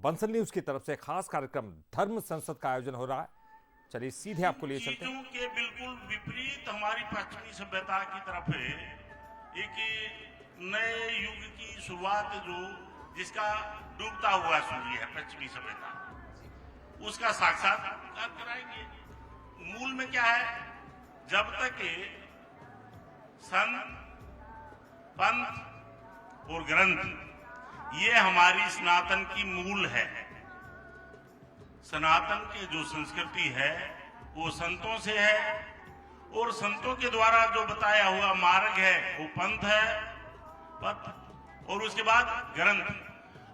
Bansal news की तरफ से खास कार्यक्रम धर्म संसद का आयोजन हो रहा है। चलिए सीधे आपको लिए चलते हैं। चीजों के बिल्कुल विपरीत हमारी पश्चिमी सभ्यता की तरफ एक नए युग की शुरुआत जिसका डूबता हुआ सूर्य है पश्चिमी सभ्यता, उसका साक्षात्कार कराएंगे। मूल में क्या है, जब तक संत पंथ और ग्रंथ ये हमारी सनातन की मूल है। सनातन की जो संस्कृति है वो संतों से है और संतों के द्वारा जो बताया हुआ मार्ग है वो पंथ है, पथ और उसके बाद ग्रंथ।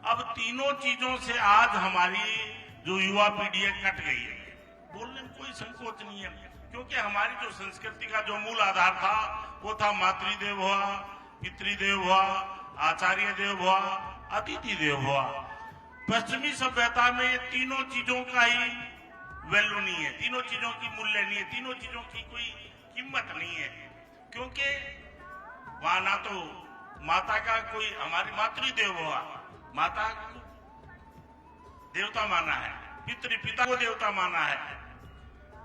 अब तीनों चीजों से आज हमारी जो युवा पीढ़ी है कट गई है। बोलने में कोई संकोच नहीं है, क्योंकि हमारी जो संस्कृति का जो मूल आधार था वो था मातृदेव हुआ, पितृदेव हुआ, आचार्य देव हुआ, अतिथि देव हुआ। पश्चिमी सभ्यता में ये तीनों चीजों का ही वैल्यू नहीं है, तीनों चीजों की मूल्य नहीं है, तीनों चीजों की कोई कीमत नहीं है, क्योंकि वहां ना तो माता का कोई, हमारी मातृदेव हुआ, माता को देवता माना है, पिता को देवता माना है,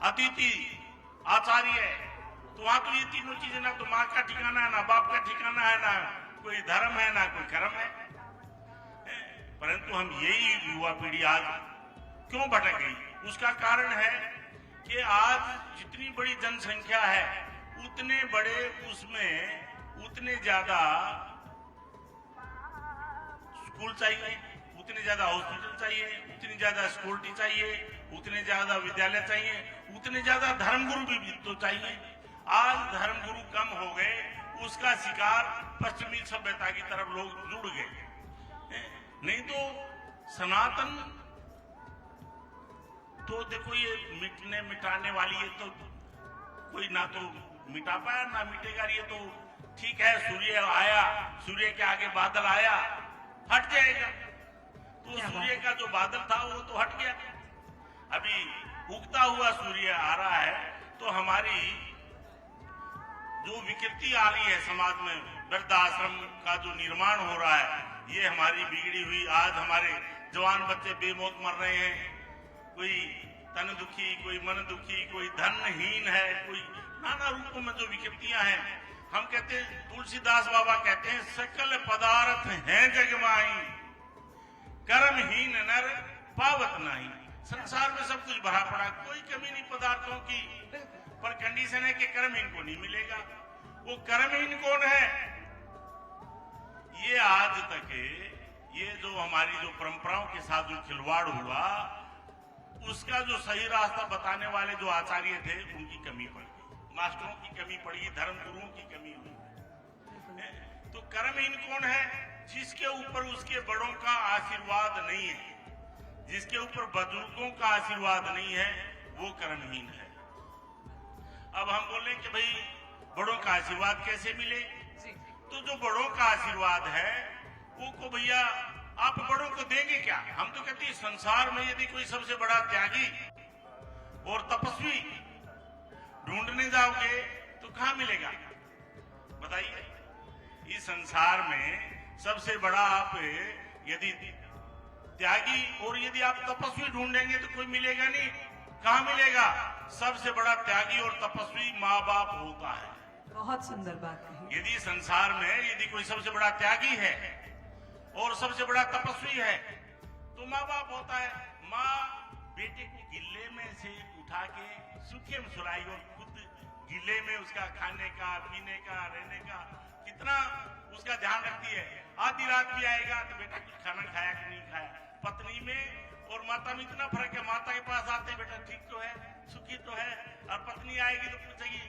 अतिथि आचार्य, तो वहां तो ये तीनों चीजें, ना तो माँ का ठिकाना है, ना बाप का ठिकाना है, ना कोई धर्म है, ना कोई कर्म है। परंतु हम यही युवा पीढ़ी आज क्यों भटक गई, उसका कारण है कि आज जितनी बड़ी जनसंख्या है उतने बड़े उसमें उतने ज्यादा स्कूल चाहिए, उतने ज्यादा हॉस्पिटल चाहिए, उतनी ज्यादा सिक्योरिटी चाहिए, उतने ज्यादा विद्यालय चाहिए, उतने ज्यादा धर्मगुरु भी तो चाहिए। आज धर्मगुरु कम हो गए, उसका शिकार पश्चिमी सभ्यता की तरफ लोग जुड़ गए। नहीं तो सनातन तो देखो ये मिटने मिटाने वाली है, तो कोई ना तो मिटा पाया ना मिटेगा। ये तो ठीक है, सूर्य आया, सूर्य के आगे बादल आया, हट जाएगा, तो सूर्य का जो बादल था वो तो हट गया। अभी उगता हुआ सूर्य आ रहा है, तो हमारी जो विकृति आ रही है समाज में, वृद्धाश्रम का जो निर्माण हो रहा है, ये हमारी बिगड़ी हुई, आज हमारे जवान बच्चे बेमौत मर रहे हैं, कोई तन दुखी, कोई मन दुखी, कोई धनहीन है, कोई नाना रूपों में जो विकृतियां हैं। हम कहते हैं, तुलसीदास बाबा कहते हैं, सकल पदार्थ हैं जगमाई, कर्महीन नर पावत नहीं। संसार में सब कुछ भरा पड़ा, कोई कमी नहीं पदार्थों की, पर कंडीशन है कि कर्महीन को नहीं मिलेगा। वो कर्महीन कौन है? ये आज तक ये जो हमारी जो परंपराओं के साथ जो खिलवाड़ हुआ, उसका जो सही रास्ता बताने वाले जो आचार्य थे उनकी कमी पड़ गई, मास्टरों की कमी पड़ी, धर्मगुरुओं की कमी हुई। तो कर्महीन कौन है? जिसके ऊपर उसके बड़ों का आशीर्वाद नहीं है, जिसके ऊपर बुजुर्गों का आशीर्वाद नहीं है, वो कर्महीन है। अब हम बोले कि भाई बड़ों का आशीर्वाद कैसे मिले? तो जो बड़ों का आशीर्वाद है वो को भैया आप बड़ों को देंगे क्या? हम तो कहते हैं संसार में यदि कोई सबसे बड़ा त्यागी और तपस्वी ढूंढने जाओगे तो कहां मिलेगा बताइए? इस संसार में सबसे बड़ा आप यदि त्यागी और यदि आप तपस्वी ढूंढेंगे तो कोई मिलेगा नहीं। कहां मिलेगा? सबसे बड़ा त्यागी और तपस्वी माँ बाप होता है। बहुत सुंदर बात है। यदि संसार में यदि कोई सबसे बड़ा त्यागी है और सबसे बड़ा तपस्वी है तो माँ बाप होता है। माँ बेटे को गिल्ले में से उठा के सूखे में सुलाई और खुद गिल्ले में उसका खाने का, पीने का, रहने का कितना उसका ध्यान रखती है। आधी रात भी आएगा तो बेटा कुछ खाना खाया कि नहीं खाया। पत्नी में और माता में इतना फर्क है, माता के पास आते बेटा ठीक तो है, सुखी तो है, और पत्नी आएगी तो पूछेगी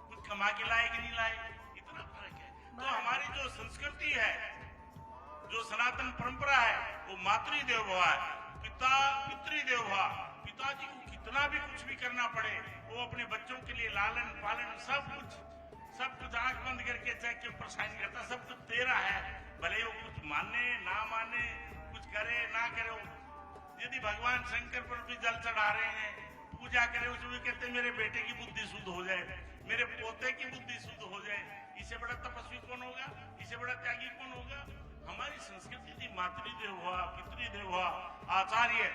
कुछ कमा के लाए कि नहीं लाए, इतना फर्क है। तो हमारी जो संस्कृति है, जो सनातन परंपरा है, वो मातृदेव भव है, पिता पितृदेव भव। पिताजी को कितना भी कुछ भी करना पड़े, वो अपने बच्चों के लिए लालन पालन सब कुछ आंख बंद करके चेक के ऊपर साइन करता, सब कुछ तेरा है। भले वो कुछ माने ना माने, कुछ करे ना करे। यदि भगवान शंकर पर भी जल चढ़ा रहे हैं, पूजा करे, उसमें कहते मेरे बेटे की बुद्धि शुद्ध हो जाए, मेरे पोते की बुद्धि शुद्ध हो जाए। इससे बड़ा तपस्वी कौन होगा? इससे बड़ा त्यागी कौन होगा? हमारी संस्कृति थी मातृदेव हुआ, पितृदेव हुआ, आचार्य।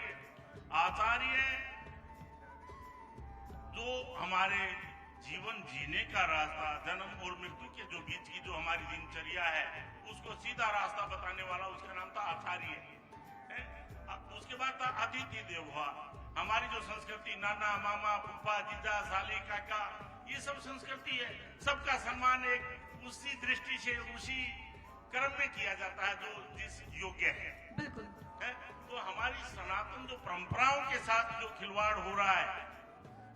आचार्य जो हमारे जीवन जीने का रास्ता, जन्म और मृत्यु के जो बीच की जो हमारी दिनचर्या है, उसको सीधा रास्ता बताने वाला, उसका नाम था आचार्य। उसके बाद था अतिथि देव हुआ। हमारी जो संस्कृति, नाना, मामा, फूफा, जीजा, साली, काका, ये सब संस्कृति है। सबका सम्मान एक उसी दृष्टि से, उसी कर्म में किया जाता है जो जिस योग्य है। बिल्कुल है? तो हमारी सनातन जो परंपराओं के साथ जो खिलवाड़ हो रहा है,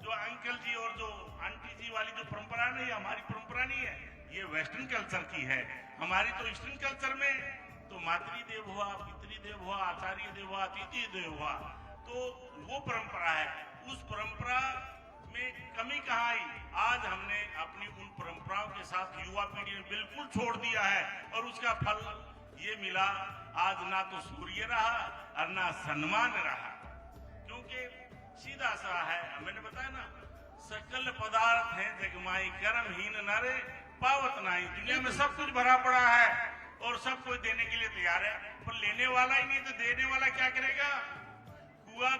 जो अंकल जी और जो आंटी जी वाली जो परंपरा नहीं, हमारी परंपरा नहीं है, ये वेस्टर्न कल्चर की है। हमारी तो ईस्टर्न कल्चर में तो मातृदेव हुआ, पितृदेव हुआ, आचार्य देव हुआ, अतिथि देव हुआ, तो वो परंपरा है। उस परंपरा में कमी कहाँ आई? आज हमने अपनी उन परंपराओं के साथ युवा पीढ़ी ने बिल्कुल छोड़ दिया है, और उसका फल ये मिला, आज ना तो सूर्य रहा और ना सम्मान रहा। क्योंकि सीधा सा है, मैंने बताया ना, सकल पदार्थ है जगमाई, कर्महीन नरे पावत नाई। दुनिया में सब कुछ भरा पड़ा है और सब कुछ देने के लिए तैयार है, पर लेने वाला ही नहीं, तो देने वाला क्या करेगा? कुआं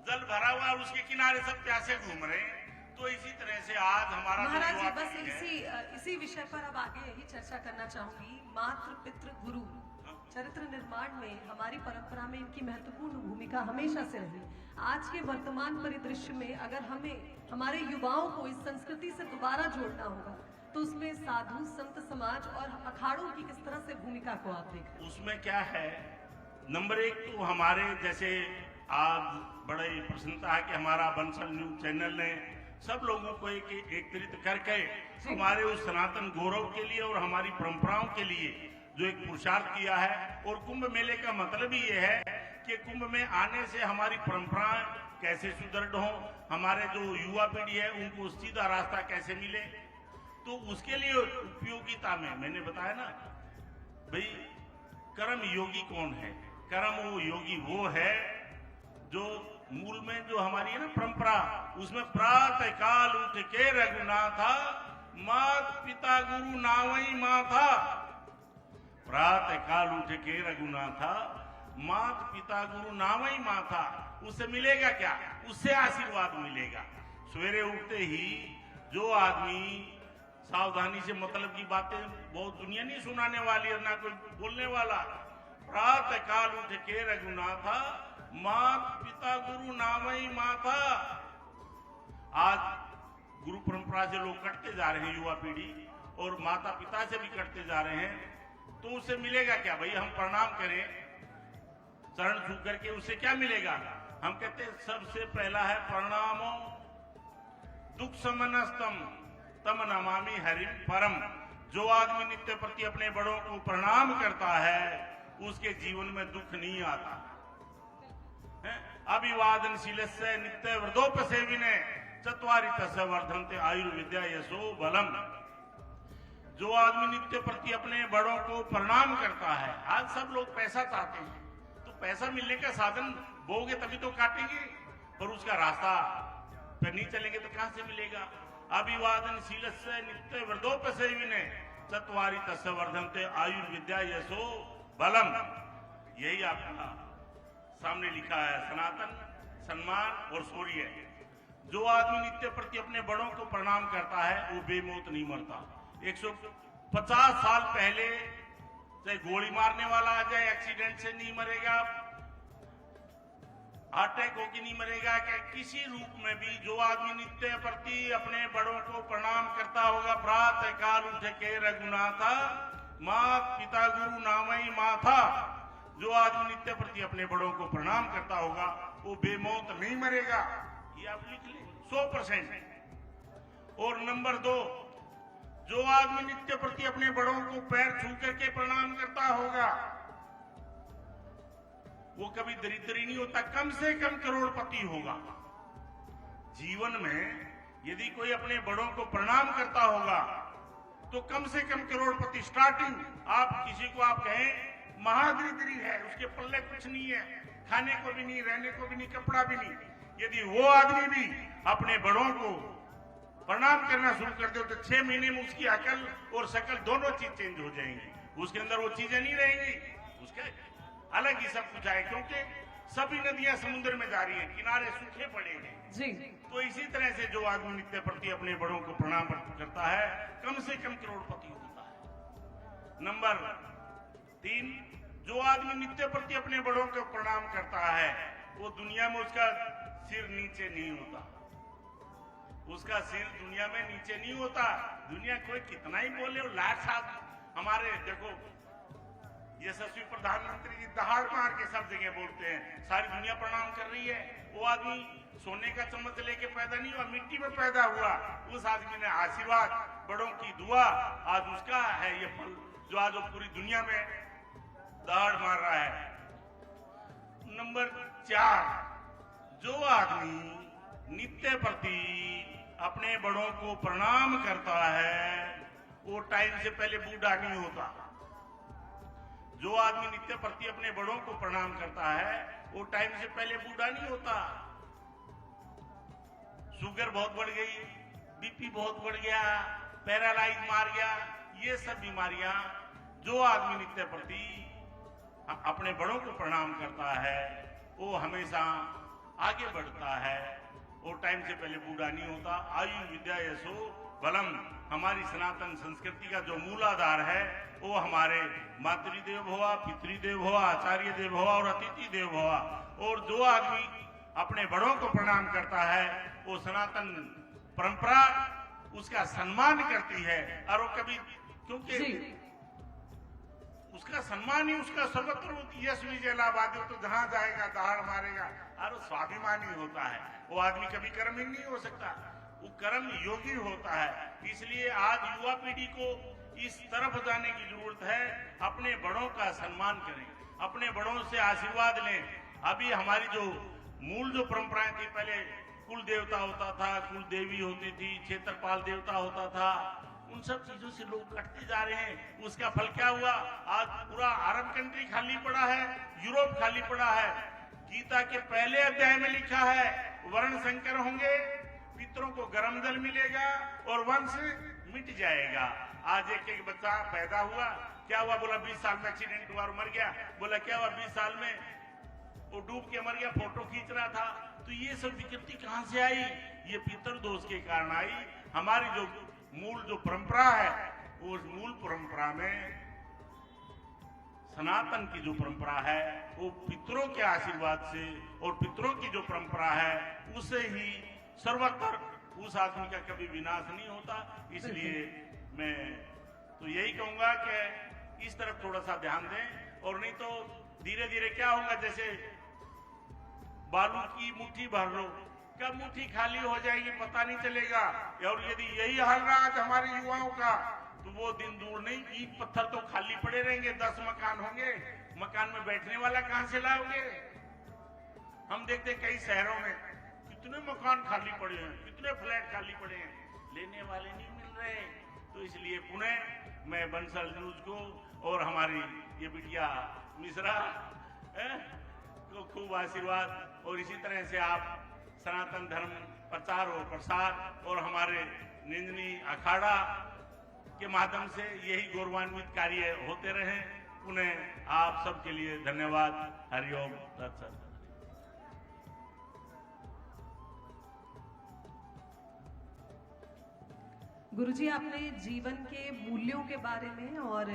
जल भरा हुआ और उसके किनारे सब प्यासे घूम रहे हैं। तो इसी तरह से आज हमारा महाराज जी, बस इसी विषय पर अब आगे यही चर्चा करना चाहूंगी। मातृ पितृ गुरु चरित्र निर्माण में हमारी परंपरा में इनकी महत्वपूर्ण भूमिका हमेशा से रही। आज के वर्तमान परिदृश्य में अगर हमें हमारे युवाओं को इस संस्कृति से दोबारा जोड़ना होगा, तो उसमें साधु संत समाज और अखाड़ों की किस तरह से भूमिका को आप देख रहे हैं? उसमें क्या है, नंबर एक तो हमारे जैसे आज बड़े प्रसन्नता है कि हमारा बंसल न्यूज चैनल ने सब लोगों को एकत्रित करके हमारे उस सनातन गौरव के लिए और हमारी परंपराओं के लिए जो एक पुरुषार्थ किया है। और कुंभ मेले का मतलब ही ये है कि कुंभ में आने से हमारी परंपराएं कैसे सुदृढ़ हो, हमारे जो युवा पीढ़ी है उनको सीधा रास्ता कैसे मिले, तो उसके लिए उपयोगिता में मैंने बताया ना भाई, कर्म योगी कौन है? कर्म वो योगी वो है जो मूल में जो हमारी है ना परंपरा, उसमें प्रातः काल उठ के रघुनाथा, मात पिता गुरु नावई माथा। प्रातः काल उठ के रघुनाथा, मात पिता गुरु नावई माथा। उससे मिलेगा क्या? उससे आशीर्वाद मिलेगा। सवेरे उठते ही जो आदमी सावधानी से मतलब की बातें, बहुत दुनिया नहीं सुनाने वाली और ना कोई बोलने वाला, प्रातः काल उठ के रघुनाथा, मात पिता गुरु नामई माता। आज गुरु परंपरा से लोग कटते जा रहे हैं, युवा पीढ़ी, और माता पिता से भी कटते जा रहे हैं। तो उससे मिलेगा क्या भाई? हम प्रणाम करें चरण छू करके, उससे क्या मिलेगा? हम कहते हैं सबसे पहला है प्रणामो दुख समनस्तम तम नमामि हरिम परम। जो आदमी नित्य प्रति अपने बड़ों को प्रणाम करता है उसके जीवन में दुख नहीं आता। अभिवादनशील से नित्य वृद्धोपसेविने चत्वारि तस्य वर्धन्ते आयुर्विद्या यशो बलम। जो आदमी नित्य प्रति अपने बड़ों को प्रणाम करता है, आज सब लोग पैसा चाहते हैं, तो पैसा मिलने का साधन बोगे तभी तो काटेंगे, पर उसका रास्ता पर नहीं चलेंगे तो कहां से मिलेगा? अभिवादनशील से नित्य वृद्धोपसेविने चत्वारि तस्य वर्धन्ते आयुर्विद्या यशो बलम। यही आपका सामने लिखा है, सनातन, सम्मान और शौर्य। जो आदमी नित्य प्रति अपने बड़ों को प्रणाम करता है वो बेमौत नहीं मरता। 150 साल पहले चाहे गोली मारने वाला आ जाए, एक्सीडेंट से नहीं मरेगा, अटैक होकर नहीं मरेगा, क्या किसी रूप में भी जो आदमी नित्य प्रति अपने बड़ों को प्रणाम करता होगा, प्रातः काल उठ के रघुनाथा, मात पिता गुरु नामई माथा। जो आदमी नित्य प्रति अपने बड़ों को प्रणाम करता होगा वो बेमौत नहीं मरेगा। ये आप लिख लें 100%। और नंबर 2, जो आदमी नित्य प्रति अपने बड़ों को पैर छू करके प्रणाम करता होगा वो कभी दरिद्री नहीं होता, कम से कम करोड़पति होगा। जीवन में यदि कोई अपने बड़ों को प्रणाम करता होगा तो कम से कम करोड़पति। स्टार्टिंग आप किसी को आप कहें महादरिद्री है, उसके पल्ले कुछ नहीं है, खाने को भी नहीं, रहने को भी नहीं, कपड़ा भी नहीं, यदि वो आदमी भी अपने बड़ों को प्रणाम करना शुरू कर दे तो 6 महीने में उसकी अकल और शकल दोनों चीज चेंज हो जाएंगी। उसके अंदर वो चीजें नहीं रहेंगी, उसके अलग ही सब कुछ आए, क्योंकि सभी नदियां समुद्र में जा रही हैं, किनारे सूखे पड़े हैं। जी तो इसी तरह से जो आदमी नित्य प्रति अपने बड़ों को प्रणाम करता है, कम से कम करोड़पति होता है। नंबर 3, जो आदमी नित्य प्रति अपने बड़ों को प्रणाम करता है, वो दुनिया में उसका सिर नीचे नहीं होता, उसका सिर दुनिया में नीचे नहीं होता। दुनिया कोई कितना ही बोले, लाट साहब हमारे देखो यशस्वी प्रधानमंत्री जी दहाड़ मार के सब जगह बोलते हैं, सारी दुनिया प्रणाम कर रही है। वो आदमी सोने का चम्मच लेके पैदा नहीं हुआ, मिट्टी में पैदा हुआ। उस आदमी ने आशीर्वाद, बड़ों की दुआ, आज उसका है ये फल, जो आज वो पूरी दुनिया में दहाड़ मार रहा है। नंबर 4, जो आदमी नित्य प्रति अपने बड़ों को प्रणाम करता है, वो टाइम से पहले बूढ़ा नहीं होता। जो आदमी नित्य प्रति अपने बड़ों को प्रणाम करता है, वो टाइम से पहले बूढ़ा नहीं होता। शुगर बहुत बढ़ गई, बीपी बहुत बढ़ गया, पैरालाइज मार गया, ये सब बीमारियां, जो आदमी नित्य प्रति अपने बड़ों को प्रणाम करता है, वो हमेशा आगे बढ़ता है, वो टाइम से पहले बूढ़ा नहीं होता। आयु विद्या यशो बलम, हमारी सनातन संस्कृति का जो मूलाधार है, वो हमारे मातृदेव भव, पितृदेव भव, आचार्य देव भव और अतिथि देव भव। और जो आदमी अपने बड़ों को प्रणाम करता है, वो सनातन परंपरा उसका सम्मान करती है। और वो कभी, क्योंकि उसका सम्मान ही उसका सर्वत्र होती है। यश विजय लाभादि, तो जहां जाएगा दहाड़ मारेगा, और स्वाभिमानी होता है। वो आदमी कभी कर्महीन नहीं हो सकता, वो कर्म योगी होता है। इसलिए आज युवा पीढ़ी को इस तरफ जाने की जरूरत है, अपने बड़ों का सम्मान करें, अपने बड़ों से आशीर्वाद लें। अभी हमारी जो मूल जो परंपराएं थी, पहले कुल देवता होता था, कुल देवी होती थी, क्षेत्रपाल देवता होता था, उन सब चीजों से लोग कटते जा रहे हैं। उसका फल क्या हुआ? आज पूरा अरब कंट्री खाली पड़ा है, यूरोप खाली पड़ा है। गीता के पहले अध्याय में लिखा है, वर्ण संकर होंगे, पितरों को गर्म जल मिलेगा और वंश मिट जाएगा। आज एक बच्चा पैदा हुआ, क्या हुआ? बोला 20 साल में एक्सीडेंट हुआ और मर गया। बोला क्या हुआ? 20 साल में वो डूब के मर गया, फोटो खींच रहा था। तो ये सब विकृति कहां से आई? ये पितर दोष के कारण आई। हमारी जो मूल जो परंपरा है, उस मूल परंपरा में सनातन की जो परंपरा है, वो पितरों के आशीर्वाद से और पितरों की जो परंपरा है, उससे ही सर्वत्र उस आदमी का कभी विनाश नहीं होता। इसलिए मैं तो यही कहूंगा कि इस तरफ थोड़ा सा ध्यान दें, और नहीं तो धीरे धीरे क्या होगा, जैसे बालू की मुट्ठी भर लो, कब मुट्ठी खाली हो जाएगी पता नहीं चलेगा। और यदि यही हाल रहा आज हमारे युवाओं का, तो वो दिन दूर नहीं, ईंट पत्थर तो खाली पड़े रहेंगे, 10 मकान होंगे, मकान में बैठने वाला कहां से लाओगे? हम देखते कई शहरों में कितने मकान खाली पड़े हैं, कितने फ्लैट खाली पड़े हैं, लेने वाले नहीं मिल रहे। तो इसलिए पुनः मैं बंसल न्यूज को और हमारी ये बिटिया मिश्रा को खूब आशीर्वाद, और इसी तरह से आप सनातन धर्म प्रचार और प्रसार और हमारे निंदनी अखाड़ा के माध्यम से यही गौरवान्वित कार्य होते रहे। पुनः आप सबके लिए धन्यवाद। हरिओम तत्सत। गुरुजी, आपने जीवन के मूल्यों के बारे में और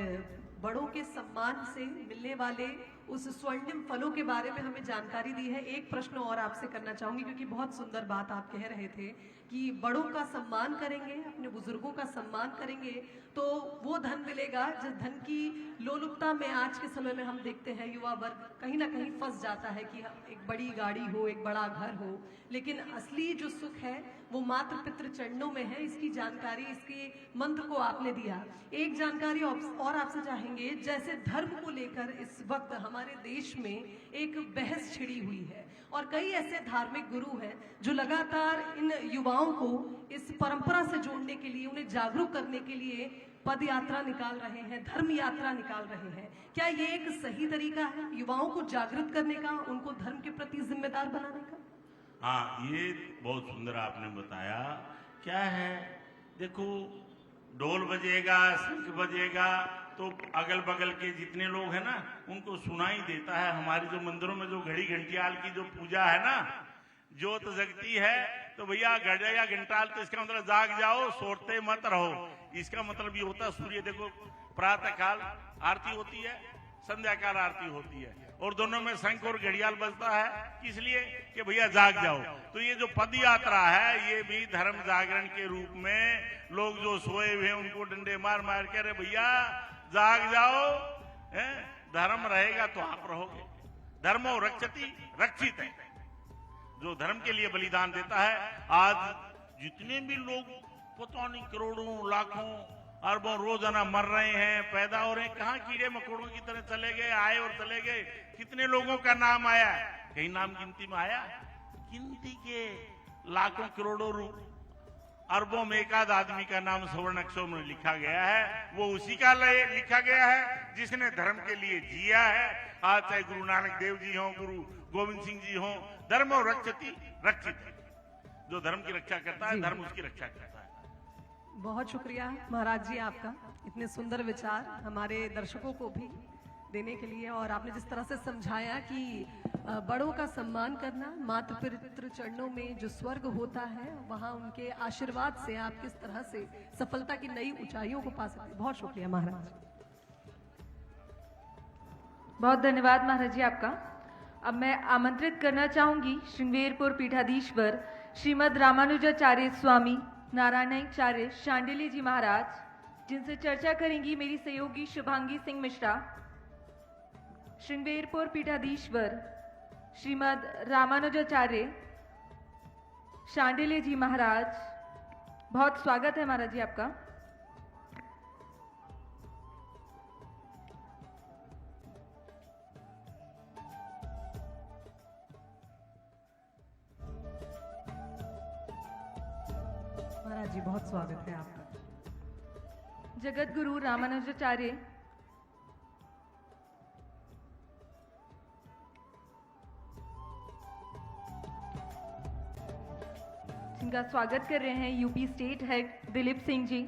बड़ों के सम्मान से मिलने वाले उस स्वर्णिम फलों के बारे में हमें जानकारी दी है। एक प्रश्न और आपसे करना चाहूंगी, क्योंकि बहुत सुंदर बात आप कह रहे थे कि बड़ों का सम्मान करेंगे, अपने बुजुर्गों का सम्मान करेंगे, तो वो धन मिलेगा जिस धन की लोलुपता में आज के समय में हम देखते हैं युवा वर्ग कहीं ना कहीं फंस जाता है कि एक बड़ी गाड़ी हो, एक बड़ा घर हो, लेकिन असली जो सुख है वो मात्र पितृ चरणों में है। इसकी जानकारी, इसके मंत्र को आपने दिया। एक जानकारी और आपसे चाहेंगे, जैसे धर्म को लेकर इस वक्त हमारे देश में एक बहस छिड़ी हुई है और कई ऐसे धार्मिक गुरु हैं जो लगातार इन युवाओं को इस परंपरा से जोड़ने के लिए, उन्हें जागरूक करने के लिए पद यात्रा निकाल रहे हैं, धर्म यात्रा निकाल रहे हैं। क्या ये एक सही तरीका है युवाओं को जागृत करने का, उनको धर्म के प्रति जिम्मेदार बनाने का? हाँ, ये बहुत सुंदर आपने बताया। क्या है, देखो, ढोल बजेगा, शंख बजेगा, तो अगल बगल के जितने लोग हैं ना उनको सुनाई देता है। हमारे जो मंदिरों में जो घड़ी घंटियाल की जो पूजा है ना, ज्योत जगती है, तो भैया घड़ा या घंटाल, तो इसका मतलब जाग जाओ, सोते मत रहो। इसका मतलब ये होता है, सूर्य देखो प्रातः काल आरती होती है, संध्या काल आरती होती है, और दोनों में शंख और घड़ियाल बजता है, किस लिए कि भैया जाग जाओ। तो ये जो पद यात्रा है ये भी धर्म जागरण के रूप में लोग जो सोए हुए हैं उनको डंडे मार मार के, अरे भैया जाग जाओ, धर्म रहेगा तो आप रहोगे। धर्मो रक्षति रक्षित है, जो धर्म के लिए बलिदान देता है। आज जितने भी लोग पता नहीं करोड़ों लाखों अरबों रोजाना मर रहे हैं, पैदा हो रहे हैं, कहां कीड़े मकोड़ों की तरह चले गए, आए और चले गए। कितने लोगों का नाम आया, कहीं नाम गिनती में आया? गिनती के लाखों करोड़ों अरबों में एक आध आदमी का नाम स्वर्ण अक्षरों में लिखा गया है, वो उसी का लिखा गया है जिसने धर्म के लिए जिया है। आज चाहे गुरु नानक देव जी हों, गुरु गोविंद सिंह जी हों, धर्म और रक्षति रक्षित, जो धर्म की रक्षा करता है धर्म उसकी रक्षा करता है। बहुत शुक्रिया महाराज जी आपका, इतने सुंदर विचार हमारे दर्शकों को भी देने के लिए। और आपने जिस तरह से समझाया कि बड़ों का सम्मान करना, मातृ पितृ चरणों में जो स्वर्ग होता है वहां उनके आशीर्वाद से आप किस तरह से सफलता की नई ऊंचाइयों को पा सकते हैं। बहुत शुक्रिया महाराज। बहुत धन्यवाद महाराज जी आपका। अब मैं आमंत्रित करना चाहूंगी श्रृंगेरपुर पीठाधीश्वर श्रीमद रामानुजाचार्य स्वामी नारायणाचार्य शांडिल्य जी महाराज, जिनसे चर्चा करेंगी मेरी सहयोगी शुभांगी सिंह मिश्रा। श्रृंगेरपुर पीठाधीश्वर श्रीमद रामानुजाचार्य शांडिल्य जी महाराज, बहुत स्वागत है महाराज जी आपका। महाराज जी बहुत स्वागत है आपका। जगत गुरु रामानुजाचार्य जिनका स्वागत कर रहे हैं UP state head Dilip Singh ji.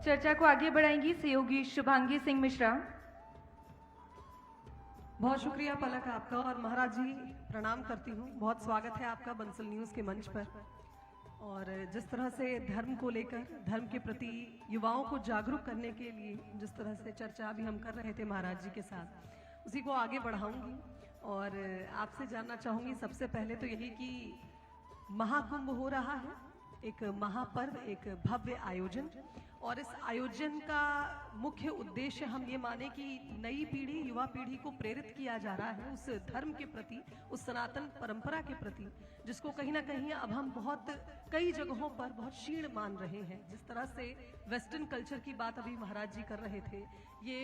चर्चा को आगे बढ़ाएंगी सहयोगी शुभांगी सिंह मिश्रा। बहुत शुक्रिया पलक आपका, और महाराज जी प्रणाम करती हूँ। बहुत स्वागत है आपका बंसल न्यूज़ के मंच पर। और जिस तरह से धर्म को लेकर, धर्म के प्रति युवाओं को जागरूक करने के लिए जिस तरह से चर्चा अभी हम कर रहे थे महाराज जी के साथ, उसी को आगे बढ़ाऊंगी। और आपसे जानना चाहूँगी सबसे पहले तो यही कि महाकुंभ हो रहा है, एक महापर्व, एक भव्य आयोजन, और इस आयोजन का मुख्य उद्देश्य हम ये माने कि नई पीढ़ी, युवा पीढ़ी को प्रेरित किया जा रहा है उस धर्म के प्रति, उस सनातन परंपरा के प्रति, जिसको कहीं ना कहीं अब हम बहुत कई जगहों पर बहुत क्षीण मान रहे हैं। जिस तरह से वेस्टर्न कल्चर की बात अभी महाराज जी कर रहे थे, ये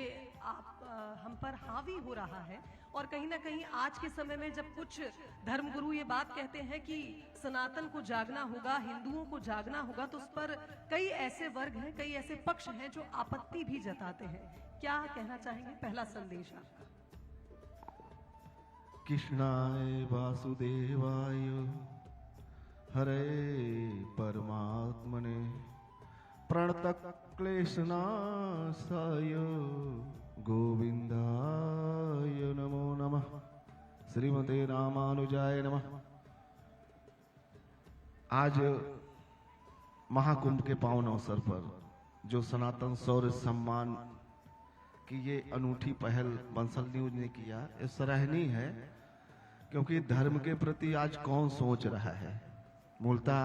हम पर हावी हो रहा है। और कहीं ना कहीं आज के समय में जब कुछ धर्मगुरु ये बात कहते हैं कि सनातन को जागना होगा, हिंदुओं को जागना होगा, तो उस पर कई ऐसे वर्ग हैं, कई ऐसे पक्ष हैं जो आपत्ति भी जताते हैं। क्या कहना चाहेंगे? पहला संदेश आपका। कृष्णाय वासुदेवाय हरे परमात्मने प्रणतक्लेशनाशाय गोविंदाय नमो नमः। श्रीमते रामानुजाय नमः। आज महाकुंभ के पावन अवसर पर जो सनातन शौर्य सम्मान की ये अनूठी पहल बंसल न्यूज ने किया, ये सराहनीय है, क्योंकि धर्म के प्रति आज कौन सोच रहा है। मूलतः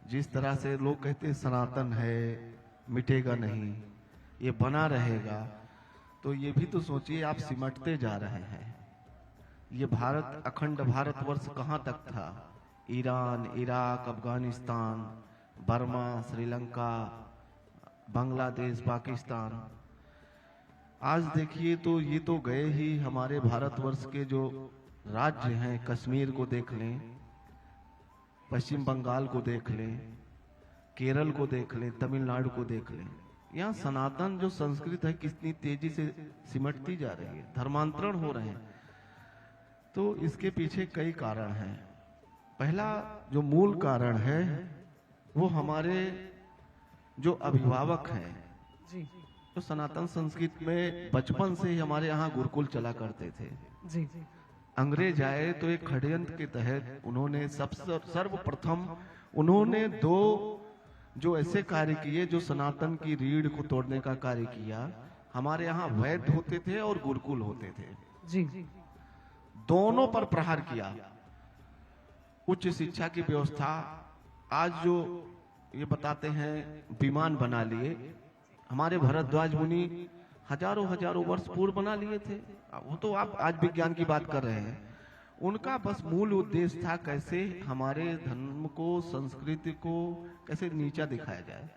जिस तरह से लोग कहते हैं सनातन है, मिटेगा नहीं, ये बना रहेगा, तो ये भी तो सोचिए आप सिमटते जा रहे हैं। ये भारत, अखंड भारतवर्ष कहाँ तक था? Iran, Iraq, Afghanistan, Burma, Sri Lanka, Bangladesh, Pakistan. आज देखिए तो ये तो गए ही हमारे भारतवर्ष के जो राज्य हैं, कश्मीर को देख लें, पश्चिम बंगाल को देख लें, केरल को देख लें, तमिलनाडु को देख लें, यहाँ सनातन जो संस्कृत है कितनी तेजी से सिमटती जा रही है, धर्मांतरण हो रहे हैं। तो इसके पीछे कई कारण हैं। पहला जो मूल कारण है वो हमारे जो अभिभावक हैं, जी जो सनातन संस्कृत में बचपन से ही हमारे यहाँ गुरुकुल चला करते थे। जी अंग्रेज आए तो एक षड्यंत्र के तहत उन्होंने सर्वप्रथम उन्होंने दो जो ऐसे कार्य किए जो सनातन की रीढ़ को तोड़ने का कार्य किया। हमारे यहाँ वैद्य होते थे और गुरुकुल होते थे, जी दोनों पर प्रहार किया। उच्च शिक्षा की व्यवस्था आज जो ये बताते हैं विमान बना लिए, हमारे भरद्वाज मुनि हजारों वर्ष पूर्व बना लिए थे। वो तो आप आज विज्ञान की बात कर रहे हैं। उनका बस मूल उद्देश्य था कैसे हमारे धर्म को, संस्कृति को कैसे नीचा दिखाया जाए।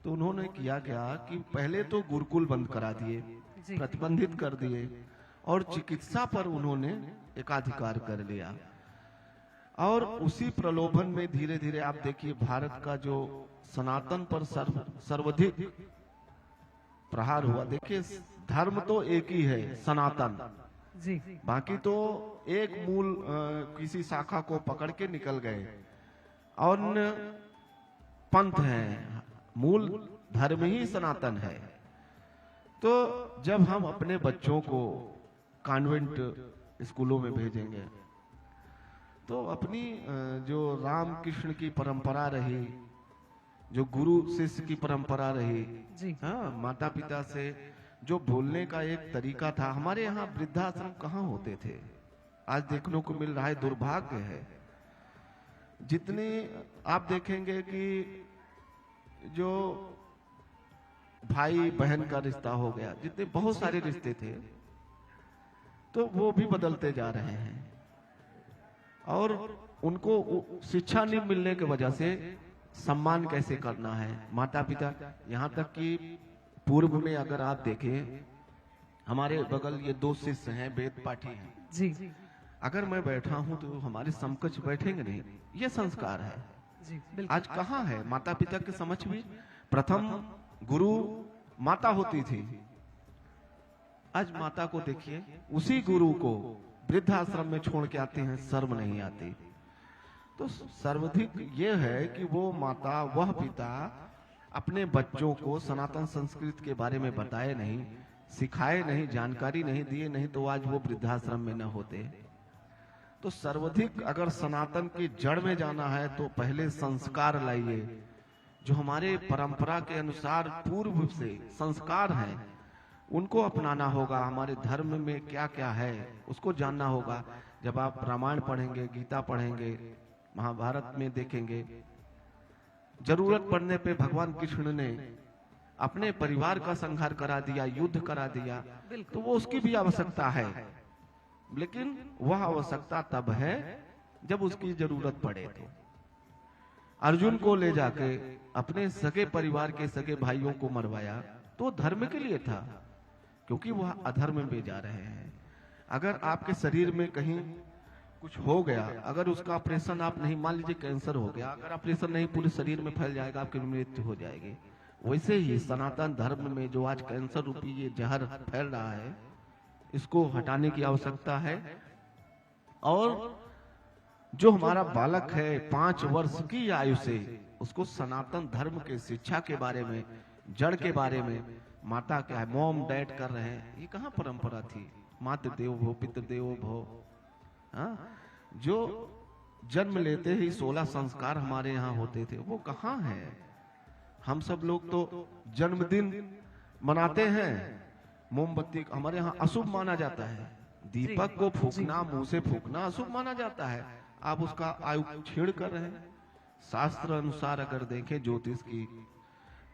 तो उन्होंने किया क्या कि पहले तो गुरुकुल बंद करा दिए, प्रतिबंधित कर दिए, और चिकित्सा पर उन्होंने एकाधिकार कर लिया। और उसी प्रलोभन में धीरे धीरे आप देखिए भारत का जो सनातन पर सर्वाधिक प्रहार हुआ। देखिए धर्म तो एक ही है, सनातन, जी बाकी तो एक मूल किसी शाखा को पकड़ के निकल गए और पंथ हैं, मूल धर्म ही सनातन है। तो जब हम अपने बच्चों को कॉन्वेंट स्कूलों में भेजेंगे तो अपनी जो रामकृष्ण की परंपरा रही, जो गुरु शिष्य की परंपरा रही, जी हाँ, माता पिता से जो बोलने का एक तरीका था। हमारे यहाँ वृद्धाश्रम कहाँ होते थे, आज देखने को मिल रहा है, दुर्भाग्य है। जितने आप देखेंगे कि जो भाई बहन का रिश्ता हो गया, जितने बहुत सारे रिश्ते थे, तो वो भी बदलते जा रहे हैं। और उनको शिक्षा नहीं मिलने की वजह से सम्मान कैसे करना है माता पिता, यहाँ तक कि पूर्व में अगर आप देखें, हमारे बगल ये दो शिष्य हैं, वेद पाठी हैं, जी अगर मैं बैठा हूं तो हमारे समकक्ष बैठेंगे नहीं। ये संस्कार है। जी बिल्कुल। आज कहाँ है माता पिता के समझ में? प्रथम गुरु माता होती थी, आज माता को देखिए, उसी गुरु को वृद्धाश्रम में छोड़ के आते हैं, शर्म नहीं आती। तो सर्वाधिक ये है कि वो माता, वह पिता अपने बच्चों को सनातन संस्कृति के बारे में बताए नहीं, सिखाए नहीं, जानकारी नहीं दिए, नहीं तो आज वो वृद्धाश्रम में न होते। तो सर्वाधिक अगर सनातन की जड़ में जाना है तो पहले संस्कार लाइए, जो हमारे परंपरा के अनुसार पूर्व से संस्कार हैं उनको अपनाना होगा। हमारे धर्म में क्या क्या है उसको जानना होगा। जब आप रामायण पढ़ेंगे, गीता पढ़ेंगे, महाभारत में देखेंगे, जरूरत पड़ने पे भगवान कृष्ण ने अपने परिवार का संहार करा दिया, युद्ध करा दिया, तो वो उसकी भी आवश्यकता है, लेकिन वह आवश्यकता तब है जब उसकी जरूरत पड़े। तो अर्जुन को ले जाके अपने सगे परिवार के सगे भाइयों को मरवाया तो धर्म के लिए था, क्योंकि वह अधर्म में जा रहे हैं। अगर आपके शरीर में कहीं कुछ हो गया, अगर उसका ऑपरेशन आप नहीं, मान लीजिए कैंसर हो गया, अगर ऑपरेशन नहीं, पूरे शरीर में फैल जाएगा, आपकी मृत्यु हो जाएगी। वैसे ही सनातन धर्म में जो आज कैंसर रूपी ये जहर फैल रहा है, इसको हटाने की आवश्यकता है। और जो हमारा बालक है 5 वर्ष की आयु से, उसको सनातन धर्म के शिक्षा के बारे में, जड़ के बारे में, माता क्या है, मॉम डैड कर रहे हैं, ये कहाँ परंपरा थी? मातृ देवो भव, पितृ देवो भव। हाँ, जो जन्म लेते ही 16 संस्कार हमारे यहाँ होते थे, वो कहाँ है? हम सब लोग तो जन्मदिन मनाते हैं, मोमबत्ती हमारे यहाँ अशुभ माना जाता है, दीपक को फूकना, मुंह से फूकना अशुभ माना जाता है। आप उसका आयु छेड़ कर रहे हैं। शास्त्र अनुसार अगर देखें ज्योतिष की,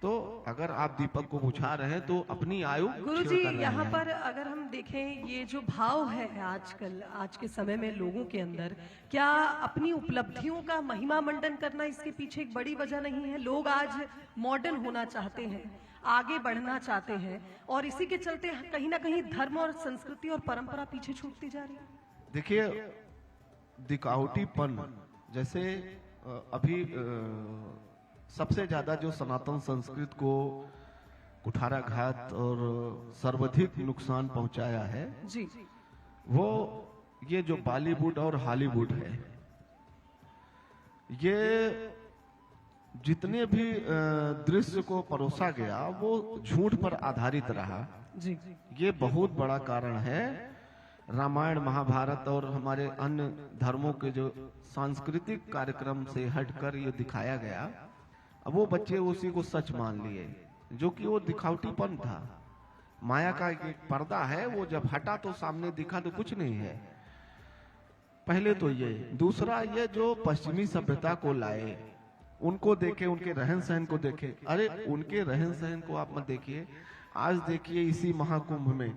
तो अगर आप दीपक को बुझा रहे हैं तो अपनी आयु गुरुजी, यहाँ पर अगर हम देखें, ये जो भाव है आजकल, आज के समय में लोगों के अंदर, क्या अपनी उपलब्धियों का महिमा मंडन करना इसके पीछे एक बड़ी वजह नहीं है? लोग आज मॉडर्न होना चाहते हैं, आगे बढ़ना चाहते हैं, और इसी के चलते कहीं ना कहीं धर्म और संस्कृति और परंपरा पीछे छूटती जा रही है। देखिए, दिखावटीपन जैसे अभी सबसे ज्यादा जो सनातन संस्कृत को कुठाराघात और सर्वाधिक नुकसान पहुंचाया है जी वो ये जो बॉलीवुड और हॉलीवुड है। ये जितने भी दृश्य को परोसा गया वो झूठ पर आधारित रहा। जी ये बहुत बड़ा कारण है। रामायण महाभारत और हमारे अन्य धर्मों के जो सांस्कृतिक कार्यक्रम से हटकर ये दिखाया गया, अब वो बच्चे उसी को सच मान लिए, जो कि वो दिखावटीपन था। माया का एक पर्दा है, वो जब हटा तो सामने दिखा तो कुछ नहीं है। पहले तो ये, दूसरा ये जो पश्चिमी सभ्यता को लाए, उनको देखे, उनके रहन सहन को देखे। अरे उनके रहन सहन को आप मत देखिए, आज देखिए इसी महाकुंभ में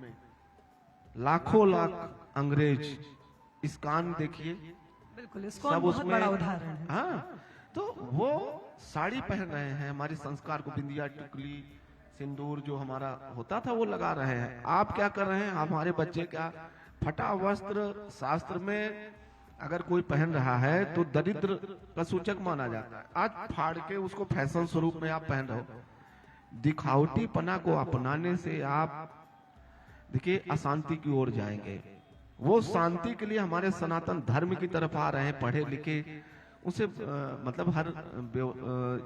लाखों लाख अंग्रेज, इस्कान देखिए, बिल्कुल, इसको बहुत बड़ा उदाहरण है। हाँ, तो वो साड़ी पहन रहे हैं, हमारे संस्कार को, बिंदिया टिकली सिंदूर जो हमारा होता था वो लगा रहे हैं। आप क्या कर रहे हैं? हमारे बच्चे क्या, फटा वस्त्र शास्त्र में अगर कोई पहन रहा है तो दरिद्र का सूचक माना जाता है। आज फाड़ के उसको फैशन स्वरूप में आप पहन रहे हो। दिखावटीपना को अपनाने से आप देखिए अशांति की ओर जाएंगे। वो शांति के लिए हमारे सनातन धर्म की तरफ आ रहे हैं, पढ़े लिखे, उसे मतलब हर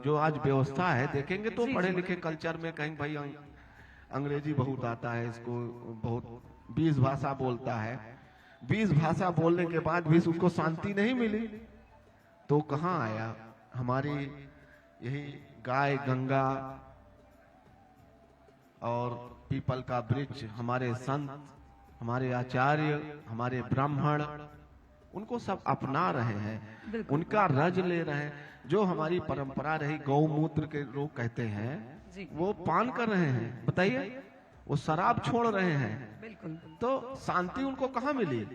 जो आज व्यवस्था है देखेंगे तो पढ़े लिखे कल्चर में कहीं भाई अंग्रेजी बहुत आता है, इसको बहुत 20 भाषा बोलता है। 20 भाषा बोलने के बाद भी उसको शांति नहीं मिली तो कहाँ आया? हमारी यही गाय गंगा और पीपल का वृक्ष, हमारे संत, हमारे आचार्य, हमारे ब्राह्मण, उनको सब अपना रहे हैं, उनका रज ले रहे हैं। जो हमारी परंपरा रही, गौमूत्र के लोग कहते हैं, वो पान कर रहे हैं, बताइए, वो शराब छोड़ रहे हैं। बिल्कुल, तो शांति उनको कहाँ मिली?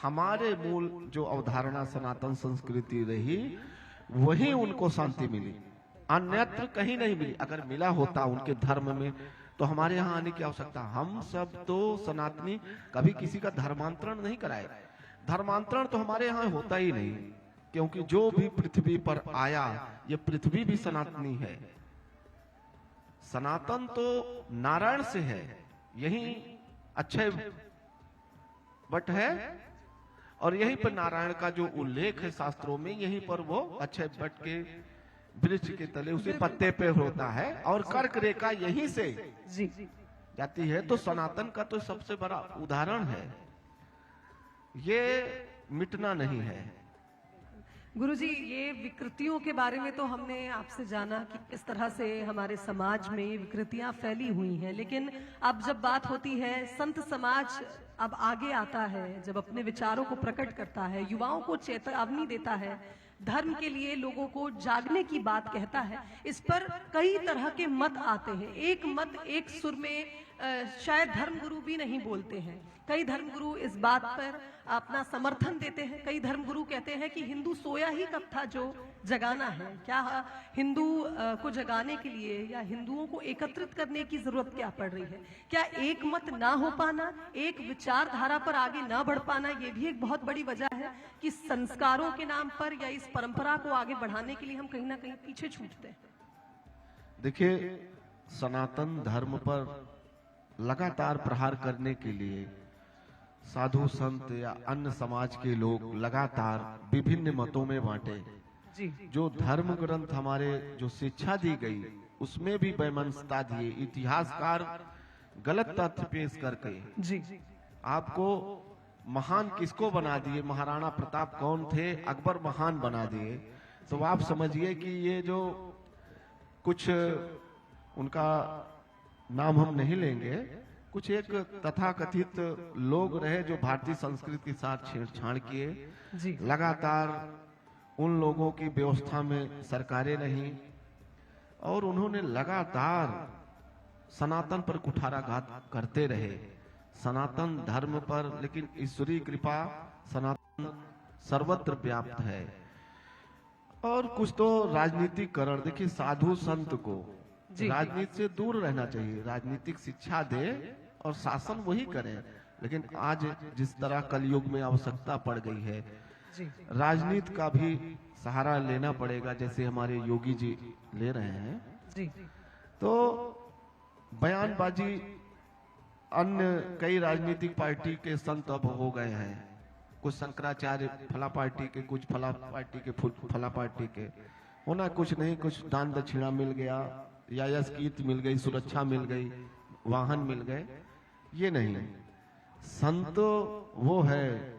हमारे मूल जो अवधारणा सनातन संस्कृति रही, वही उनको शांति मिली, अन्यत्र कहीं नहीं मिली। अगर मिला होता उनके धर्म में तो हमारे यहाँ आने की आवश्यकता। हम सब तो सनातनी कभी किसी का धर्मांतरण नहीं कराए। धर्मांतरण तो हमारे यहाँ होता ही नहीं, क्योंकि जो भी पृथ्वी पर आया, ये पृथ्वी भी सनातनी है। सनातन तो नारायण से है, यही अक्षय वट है, और यहीं पर नारायण का जो उल्लेख है शास्त्रों में, यहीं पर वो अक्षय वट के वृक्ष के तले उसी पत्ते पे होता है, और कर्क रेखा यहीं से जी जाती है। तो सनातन का तो सबसे बड़ा उदाहरण है, ये मिटना नहीं है। गुरुजी, ये विकृतियों के बारे में तो हमने आपसे जाना कि किस तरह से हमारे समाज में ये विकृतियां फैली हुई हैं, लेकिन अब जब बात होती है, संत समाज अब आगे आता है, जब अपने विचारों को प्रकट करता है, युवाओं को चेतावनी देता है, धर्म के लिए लोगों को जागने की बात कहता है, इस पर कई तरह के मत आते हैं। एक मत एक सुर में शायद धर्मगुरु भी नहीं बोलते हैं। कई धर्मगुरु इस बात पर अपना समर्थन देते हैं। कई धर्मगुरु कहते हैं कि हिंदू सोया ही कब था जो जगाना है। क्या हिंदू को जगाने के लिए या हिंदुओं को एकत्रित करने की जरूरत क्या पड़ रही है? क्या एक मत ना हो पाना, एक विचारधारा पर आगे ना बढ़ पाना, ये भी एक बहुत बड़ी वजह है कि संस्कारों के नाम पर या इस परंपरा को आगे बढ़ाने के लिए हम कहीं ना कहीं पीछे छूटते हैं? देखिए, सनातन धर्म पर लगातार प्रहार करने के लिए साधु संत या अन्य समाज के लोग लगातार विभिन्न मतों में बांटे। जी जो धर्म ग्रंथ हमारे जो शिक्षा दी गई, उसमें भी वैमनस्यता दिए, इतिहासकार गलत तथ्य पेश करके जी आपको महान किसको बना दिए? महाराणा प्रताप कौन थे? अकबर महान बना दिए। तो आप समझिए कि ये जो कुछ उनका नाम हम नहीं लेंगे, कुछ एक तथाकथित लोग रहे जो भारतीय संस्कृति के साथ छेड़छाड़ किए। जी लगातार उन लोगों की व्यवस्था में सरकारें रहीं और उन्होंने लगातार सनातन पर कुठाराघात करते रहे, सनातन धर्म पर। लेकिन ईश्वरीय कृपा सनातन सर्वत्र व्याप्त है। और कुछ तो राजनीतिकरण, देखिए साधु संत को राजनीति से दूर रहना चाहिए, राजनीतिक शिक्षा दे और शासन वही करें। लेकिन आज जिस तरह कलयुग में आवश्यकता पड़ गई है, जी राजनीति का भी सहारा लेना पड़ेगा, जैसे हमारे योगी जी ले रहे हैं। जी तो बयानबाजी अन्य कई राजनीतिक पार्टी के संत अब हो गए हैं, कुछ शंकराचार्य फला पार्टी के, कुछ फला पार्टी के, फला पार्टी के, होना कुछ नहीं, कुछ दान दक्षिणा मिल गया या यश कीर्ति मिल गई, सुरक्षा मिल गई, वाहन मिल गए, ये नहीं। संत वो है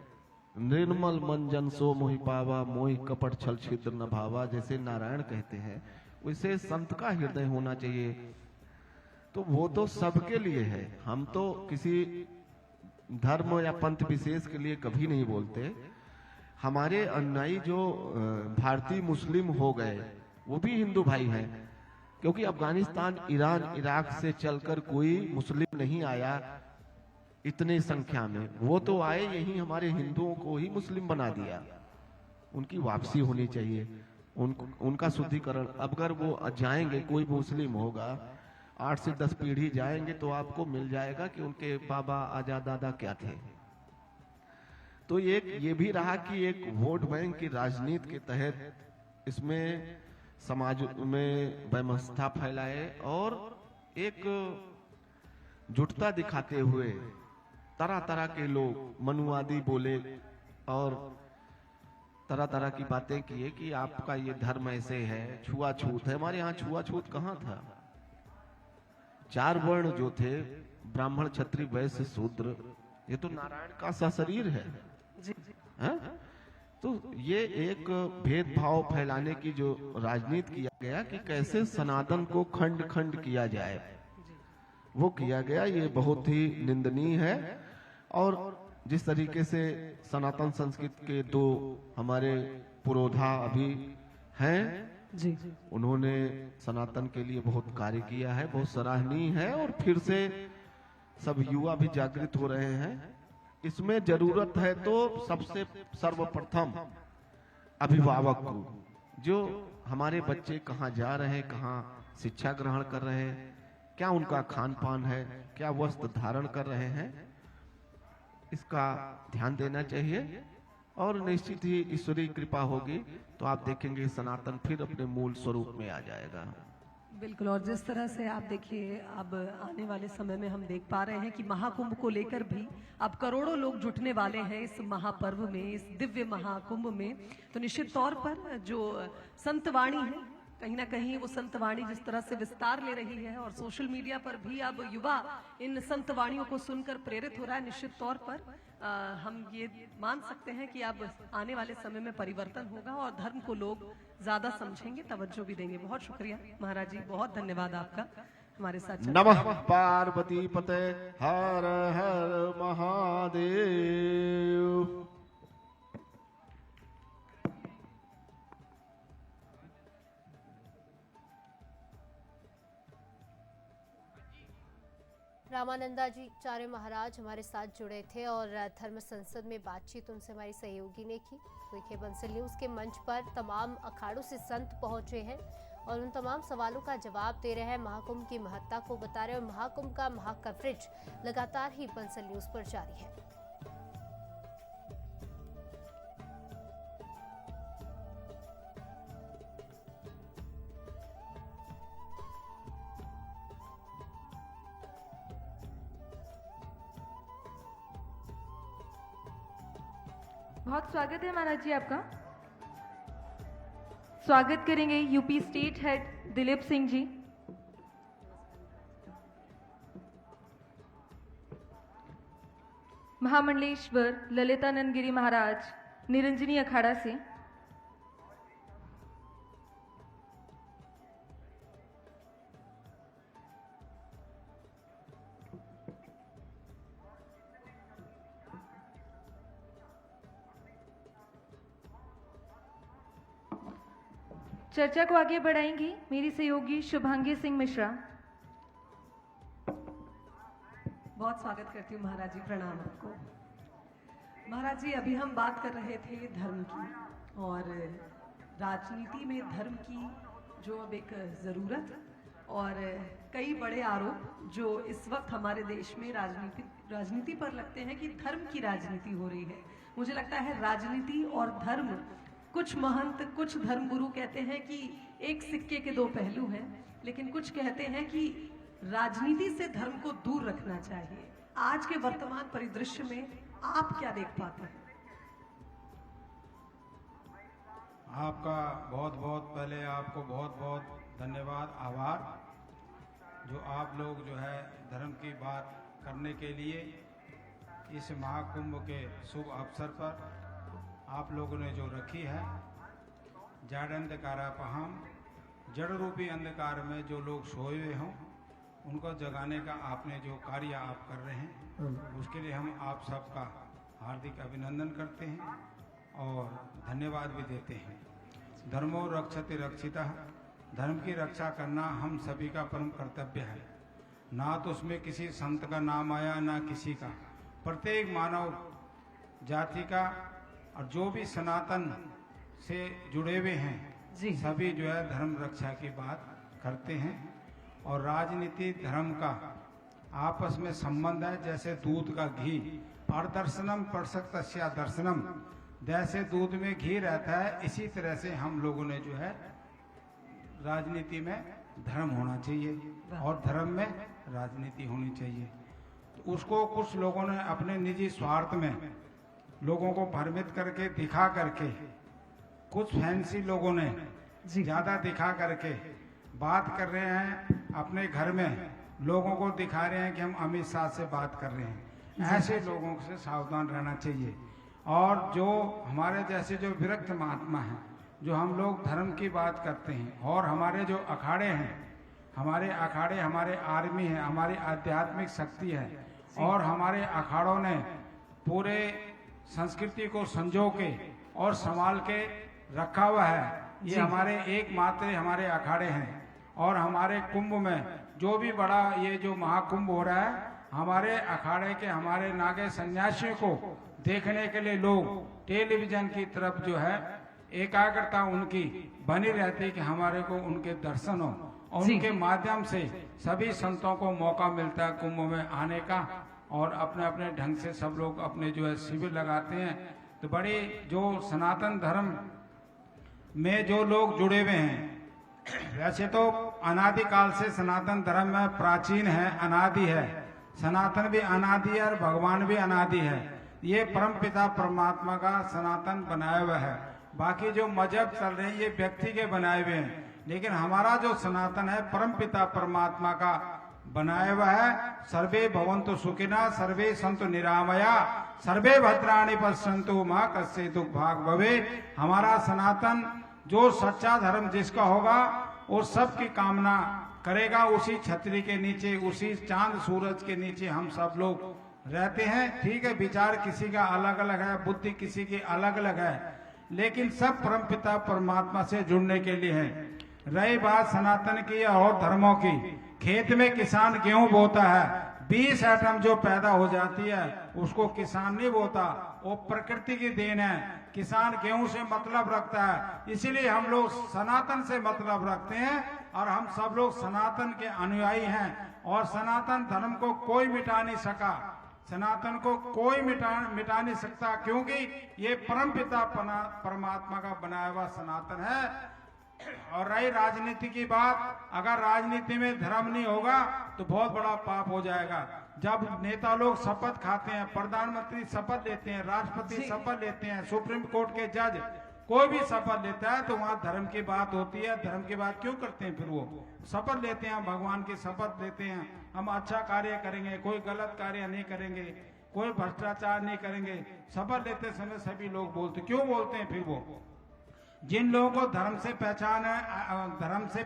निर्मल मन जन सो मोहि पावा, मोहि कपट छल छिद्र न भावा, जैसे नारायण कहते हैं, वैसे संत का हृदय होना चाहिए। तो वो तो सबके लिए है, हम तो किसी धर्म या पंथ विशेष के लिए कभी नहीं बोलते। हमारे अनुयायी जो भारतीय मुस्लिम हो गए वो भी हिंदू भाई हैं, क्योंकि अफगानिस्तान, ईरान, इराक से चलकर कोई मुस्लिम नहीं आया इतने संख्या में, वो तो आए यही हमारे हिंदुओं को ही मुस्लिम बना दिया। उनकी वापसी होनी चाहिए, उनका शुद्धिकरण। अब अगर वो जाएंगे, कोई मुस्लिम होगा, 8 से 10 पीढ़ी जाएंगे तो आपको मिल जाएगा कि उनके बाबा आजा दादा क्या थे। तो ये भी रहा कि एक वोट बैंक की राजनीति के तहत इसमें समाज में वैमनस्यता फैलाए और एक जुटता दिखाते हुए तरह तरह के लोग मनुवादी बोले और तरह तरह की बातें किए कि आपका ये धर्म ऐसे है, छुआछूत है। हमारे यहाँ छुआछूत कहाँ था? 4 वर्ण जो थे, ब्राह्मण, क्षत्रिय, वैश्य, शूद्र, ये तो नारायण का सशरीर है। है? तो ये एक भेदभाव फैलाने की जो राजनीति किया गया कि कैसे सनातन को खंड खंड किया जाए, वो किया गया, ये बहुत ही निंदनीय है। और जिस तरीके से सनातन संस्कृति के 2 हमारे पुरोधा अभी हैं, जी उन्होंने सनातन के लिए बहुत कार्य किया है, बहुत सराहनीय है। और फिर से सब युवा भी जागृत हो रहे हैं। इसमें जरूरत है तो सबसे सर्वप्रथम अभिभावक को, जो हमारे बच्चे कहाँ जा रहे हैं, कहाँ शिक्षा ग्रहण कर रहे हैं, क्या उनका खान पान है, क्या वस्त्र धारण कर रहे हैं, इसका ध्यान देना चाहिए। और निश्चित ही ईश्वरीय कृपा होगी तो आप देखेंगे सनातन फिर अपने मूल स्वरूप में आ जाएगा। बिल्कुल। और जिस तरह से आप देखिए, अब आने वाले समय में हम देख पा रहे हैं कि महाकुंभ को लेकर भी अब करोड़ों लोग जुटने वाले हैं इस महापर्व में, इस दिव्य महाकुंभ में। तो निश्चित तौर पर जो संतवाणी है, कहीं ना कहीं वो संतवाणी जिस तरह से विस्तार ले रही है और सोशल मीडिया पर भी अब युवा इन संतवाणियों को सुनकर प्रेरित हो रहा है, निश्चित तौर पर हम ये मान सकते हैं कि अब आने वाले समय में परिवर्तन होगा और धर्म को लोग ज्यादा समझेंगे, तवज्जो भी देंगे। बहुत शुक्रिया महाराज जी, बहुत धन्यवाद आपका हमारे साथ। नमः पार्वती पते हर हर महादेव। रामानंदा जी चार्य महाराज हमारे साथ जुड़े थे और धर्म संसद में बातचीत उनसे हमारी सहयोगी ने की। देखिए, बंसल न्यूज के मंच पर तमाम अखाड़ों से संत पहुंचे हैं और उन तमाम सवालों का जवाब दे रहे हैं, महाकुंभ की महत्ता को बता रहे हैं। और महाकुंभ का महाकवरेज लगातार ही बंसल न्यूज पर जारी है। बहुत स्वागत है महाराज जी आपका। स्वागत करेंगे UP state head Dilip Singh ji. Mahamandaleshwar Lalitanand Giri Maharaj Niranjani Akhara से। चर्चा को आगे बढ़ाएंगी मेरी सहयोगी शुभांगी सिंह मिश्रा। बहुत स्वागत करती हूँ महाराज जी, प्रणाम आपको। महाराज जी, अभी हम बात कर रहे थे धर्म की और राजनीति में धर्म की जो अब एक जरूरत और कई बड़े आरोप जो इस वक्त हमारे देश में राजनीति पर लगते हैं कि धर्म की राजनीति हो रही है। मुझे लगता है राजनीति और धर्म, कुछ महंत, कुछ धर्मगुरु कहते हैं कि एक सिक्के के दो पहलू हैं, लेकिन कुछ कहते हैं कि राजनीति से धर्म को दूर रखना चाहिए। आज के वर्तमान परिदृश्य में आप क्या देख पाते हैं? आपका बहुत बहुत पहले आपको बहुत बहुत धन्यवाद, आभार, जो आप लोग जो है धर्म की बात करने के लिए इस महाकुंभ के शुभ अवसर पर आप लोगों ने जो रखी है। जड़ अंधकारापहम, जड़ रूपी अंधकार में जो लोग सोए हुए हों उनको जगाने का आपने जो कार्य आप कर रहे हैं, उसके लिए हम आप सबका हार्दिक अभिनंदन करते हैं और धन्यवाद भी देते हैं। धर्मो रक्षति रक्षितः, धर्म की रक्षा करना हम सभी का परम कर्तव्य है। ना तो उसमें किसी संत का नाम आया, ना किसी का, प्रत्येक मानव जाति का और जो भी सनातन से जुड़े हुए हैं सभी जो है धर्म रक्षा की बात करते हैं। और राजनीति धर्म का आपस में संबंध है, जैसे दूध का घी, और दर्शनम परसक्तस्या दर्शनम, जैसे दूध में घी रहता है इसी तरह से हम लोगों ने जो है राजनीति में धर्म होना चाहिए और धर्म में राजनीति होनी चाहिए। तो उसको कुछ लोगों ने अपने निजी स्वार्थ में लोगों को भ्रमित करके दिखा करके, कुछ फैंसी लोगों ने ज्यादा दिखा करके बात कर रहे हैं, अपने घर में लोगों को दिखा रहे हैं कि हम अमित शाह से बात कर रहे हैं। ऐसे लोगों से सावधान रहना चाहिए। और जो हमारे जैसे जो विरक्त महात्मा हैं, जो हम लोग धर्म की बात करते हैं, और हमारे जो अखाड़े हैं, हमारे अखाड़े हमारे आर्मी है, हमारी आध्यात्मिक शक्ति है, और हमारे अखाड़ों ने पूरे संस्कृति को संजो के और संभाल के रखा हुआ है। ये हमारे एकमात्र हमारे अखाड़े हैं। और हमारे कुंभ में जो भी बड़ा ये जो महाकुंभ हो रहा है, हमारे अखाड़े के हमारे नागे सन्यासियों को देखने के लिए लोग टेलीविजन की तरफ जो है एकाग्रता उनकी बनी रहती कि हमारे को उनके दर्शन हो, और उनके माध्यम से सभी संतों को मौका मिलता है कुंभ में आने का, और अपने अपने ढंग से सब लोग अपने जो है शिविर लगाते हैं। तो बड़ी जो सनातन धर्म में जो लोग जुड़े हुए हैं, वैसे तो अनादिकाल से सनातन धर्म में प्राचीन है, अनादि है, सनातन भी अनादि है और भगवान भी अनादि है। ये परमपिता परमात्मा का सनातन बनाया हुआ है। बाकी जो मजहब चल रहे हैं ये व्यक्ति के बनाए हुए हैं, लेकिन हमारा जो सनातन है परमपिता परमात्मा का बनाया हुआ है। सर्वे भवन्तु सुखिनः, सर्वे सन्तु निरामया, सर्वे भद्राणि पश्यन्तु मा कस्यै दुःख भाग् भवेत्। हमारा सनातन जो सच्चा धर्म जिसका होगा वो सबकी कामना करेगा। उसी छतरी के नीचे, उसी चांद सूरज के नीचे हम सब लोग रहते हैं। ठीक है, विचार किसी का अलग अलग है, बुद्धि किसी की अलग अलग है, लेकिन सब परमपिता परमात्मा से जुड़ने के लिए है। रही बात सनातन की और धर्मों की, खेत में किसान गेहूं बोता है, 20 आइटम जो पैदा हो जाती है उसको किसान नहीं बोता, वो प्रकृति की देन है। किसान गेहूं से मतलब रखता है, इसीलिए हम लोग सनातन से मतलब रखते हैं, और हम सब लोग सनातन के अनुयायी हैं। और सनातन धर्म को कोई मिटा नहीं सका, सनातन को कोई मिटा नहीं सकता, क्योंकि ये परमपिता परमात्मा का बनाया हुआ सनातन है। और रही राजनीति की बात, अगर राजनीति में धर्म नहीं होगा तो बहुत बड़ा पाप हो जाएगा। जब नेता लोग शपथ खाते हैं, प्रधानमंत्री शपथ लेते हैं, राष्ट्रपति शपथ लेते हैं, सुप्रीम कोर्ट के जज, कोई भी शपथ लेता है तो वहाँ धर्म की बात होती है। धर्म की बात क्यों करते हैं? फिर वो शपथ लेते हैं, भगवान की शपथ लेते हैं, हम अच्छा कार्य करेंगे, कोई गलत कार्य नहीं करेंगे, कोई भ्रष्टाचार नहीं करेंगे। शपथ लेते समय सभी लोग बोलते, क्यों बोलते हैं? फिर वो जिन लोगों को धर्म से पहचान है, धर्म से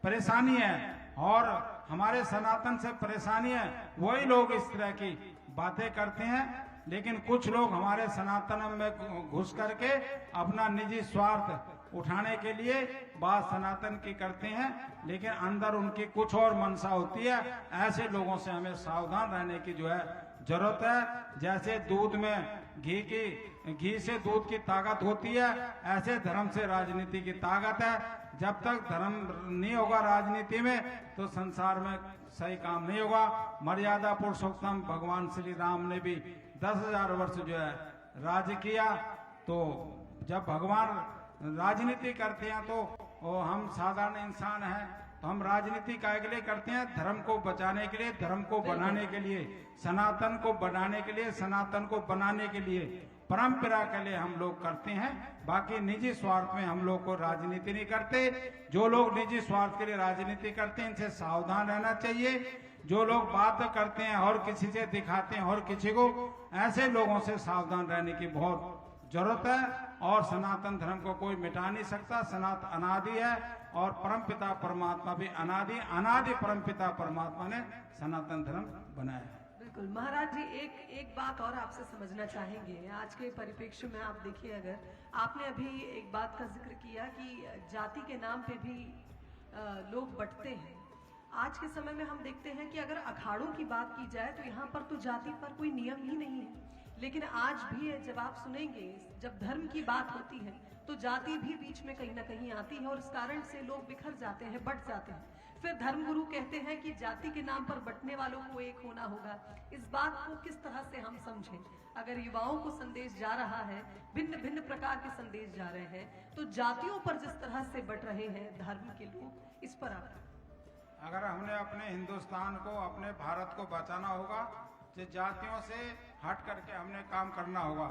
परेशानी है और हमारे सनातन से परेशानी है, वही लोग इस तरह की बातें करते हैं। लेकिन कुछ लोग हमारे सनातन में घुस करके अपना निजी स्वार्थ उठाने के लिए बात सनातन की करते हैं, लेकिन अंदर उनकी कुछ और मंशा होती है। ऐसे लोगों से हमें सावधान रहने की जो है जरूरत है। जैसे दूध में घी से दूध की ताकत होती है, ऐसे धर्म से राजनीति की ताकत है। जब तक धर्म नहीं होगा राजनीति में तो संसार में सही काम नहीं होगा। मर्यादा पुरुषोत्तम भगवान श्री राम ने भी 10,000 वर्ष जो है राज्य किया। तो जब भगवान राजनीति करते हैं तो हम साधारण इंसान हैं, तो हम राजनीति काहे के लिए करते हैं? धर्म को बचाने के लिए, धर्म को बनाने के लिए, सनातन को बनाने के लिए, सनातन को बनाने के लिए, परंपरा के लिए हम लोग करते हैं। बाकी निजी स्वार्थ में हम लोग को राजनीति नहीं करते। जो लोग निजी स्वार्थ के लिए राजनीति करते हैं इनसे सावधान रहना चाहिए। जो लोग बात करते हैं और किसी से दिखाते हैं और किसी को, ऐसे लोगों से सावधान रहने की बहुत जरूरत है। और सनातन धर्म को कोई मिटा नहीं सकता। सनातन अनादि है और परमपिता परमात्मा भी अनादि, अनादि परमपिता परमात्मा ने सनातन धर्म बनाया है। बिल्कुल महाराज जी, एक बात और आपसे समझना चाहेंगे। आज के परिप्रेक्ष्य में आप देखिए, अगर आपने अभी एक बात का जिक्र किया कि जाति के नाम पे भी लोग बंटते हैं। आज के समय में हम देखते हैं कि अगर अखाड़ों की बात की जाए तो यहाँ पर तो जाति पर कोई नियम ही नहीं है, लेकिन आज भी जब आप सुनेंगे, जब धर्म की बात होती है तो जाति भी बीच में कहीं ना कहीं आती है और इस कारण से लोग बिखर जाते हैं, बट जाते हैं। फिर धर्मगुरु कहते हैं कि जाति के नाम पर बंटने वालों को एक होना होगा। इस बात को किस तरह से हम समझें? अगर युवाओं को संदेश जा रहा है, भिन्न भिन्न प्रकार के संदेश जा रहे हैं, तो जातियों पर जिस तरह से बट रहे हैं धर्म के लोग, इस पर आप अगर हमने अपने हिंदुस्तान को, अपने भारत को बचाना होगा तो जातियों से हट करके हमने काम करना होगा।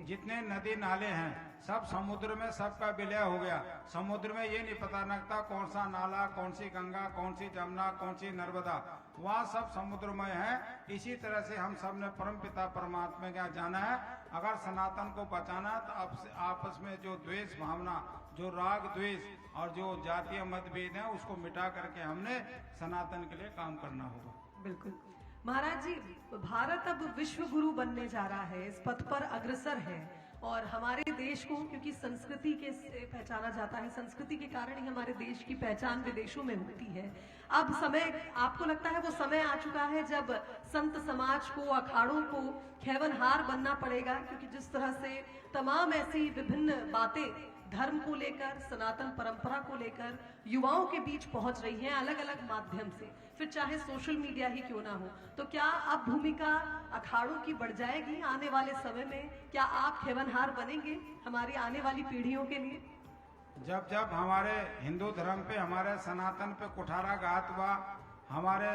जितने नदी नाले हैं सब समुद्र में सबका विलय हो गया। समुद्र में ये नहीं पता लगता कौन सा नाला, कौन सी गंगा, कौन सी जमुना, कौन सी नर्मदा, वहाँ सब समुद्रमय है। इसी तरह से हम सब ने परमपिता परमात्मा के यहाँ जाना है। अगर सनातन को बचाना तो आपस में जो द्वेष भावना, जो राग द्वेष और जो जातीय मतभेद है उसको मिटा करके हमने सनातन के लिए काम करना होगा। बिल्कुल महाराज जी, भारत अब विश्व गुरु बनने जा रहा है, इस पथ पर अग्रसर है। और हमारे देश को क्योंकि संस्कृति के से पहचाना जाता है, संस्कृति के कारण ही हमारे देश की पहचान विदेशों में होती है। अब समय, आपको लगता है वो समय आ चुका है जब संत समाज को, अखाड़ों को खैवनहार बनना पड़ेगा? क्योंकि जिस तरह से तमाम ऐसी विभिन्न बातें धर्म को लेकर, सनातन परंपरा को लेकर युवाओं के बीच पहुंच रही हैं अलग अलग माध्यम से, फिर चाहे सोशल मीडिया ही क्यों ना हो, तो क्या अब भूमिका अखाड़ों की बढ़ जाएगी आने वाले समय में? क्या आप खैवनहार बनेंगे हमारी आने वाली पीढ़ियों के लिए? जब जब हमारे हिंदू धर्म पे, हमारे सनातन पे कुठाराघात हुआ, हमारे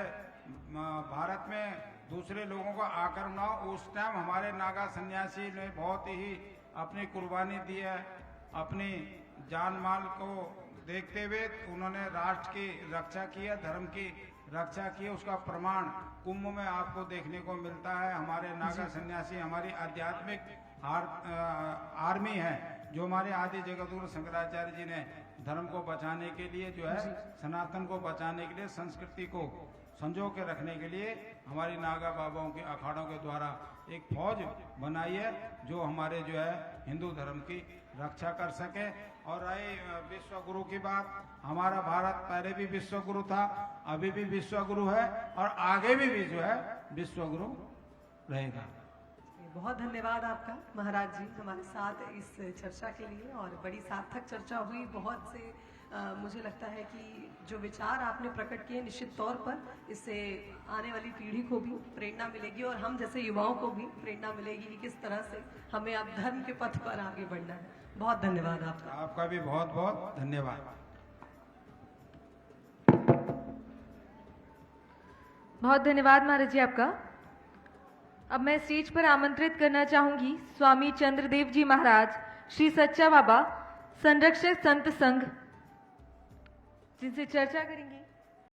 भारत में दूसरे लोगों का आक्रमण हुआ, उस टाइम हमारे नागा सन्यासी ने बहुत ही अपनी कुर्बानी दी है। अपनी जान माल को देखते हुए उन्होंने राष्ट्र की रक्षा की है, धर्म की रक्षा की है। उसका प्रमाण कुंभ में आपको देखने को मिलता है। हमारे नागा सन्यासी हमारी आध्यात्मिक आर्मी है, जो हमारे आदि जगतगुरु शंकराचार्य जी ने धर्म को बचाने के लिए, जो है सनातन को बचाने के लिए, संस्कृति को संजो के रखने के लिए हमारी नागा बाबाओं के अखाड़ों के द्वारा एक फौज बनाई है, जो हमारे जो है हिंदू धर्म की रक्षा कर सके। और रही विश्व गुरु की बात, हमारा भारत पहले भी विश्व गुरु था, अभी भी विश्व गुरु है और आगे भी जो है विश्व गुरु रहेगा। बहुत धन्यवाद आपका महाराज जी हमारे साथ इस चर्चा के लिए, और बड़ी सार्थक चर्चा हुई। बहुत से मुझे लगता है कि जो विचार आपने प्रकट किए, निश्चित तौर पर इससे आने वाली पीढ़ी को भी प्रेरणा मिलेगी और हम जैसे युवाओं को भी प्रेरणा मिलेगी कि किस तरह से हमें अब धर्म के पथ पर आगे बढ़ना है। बहुत धन्यवाद आपका। आपका भी बहुत बहुत धन्यवाद। बहुत धन्यवाद महाराज जी आपका। अब मैं स्टेज पर आमंत्रित करना चाहूंगी स्वामी चंद्रदेव जी महाराज, श्री सच्चा बाबा संरक्षक संत संघ, जिनसे चर्चा करेंगे।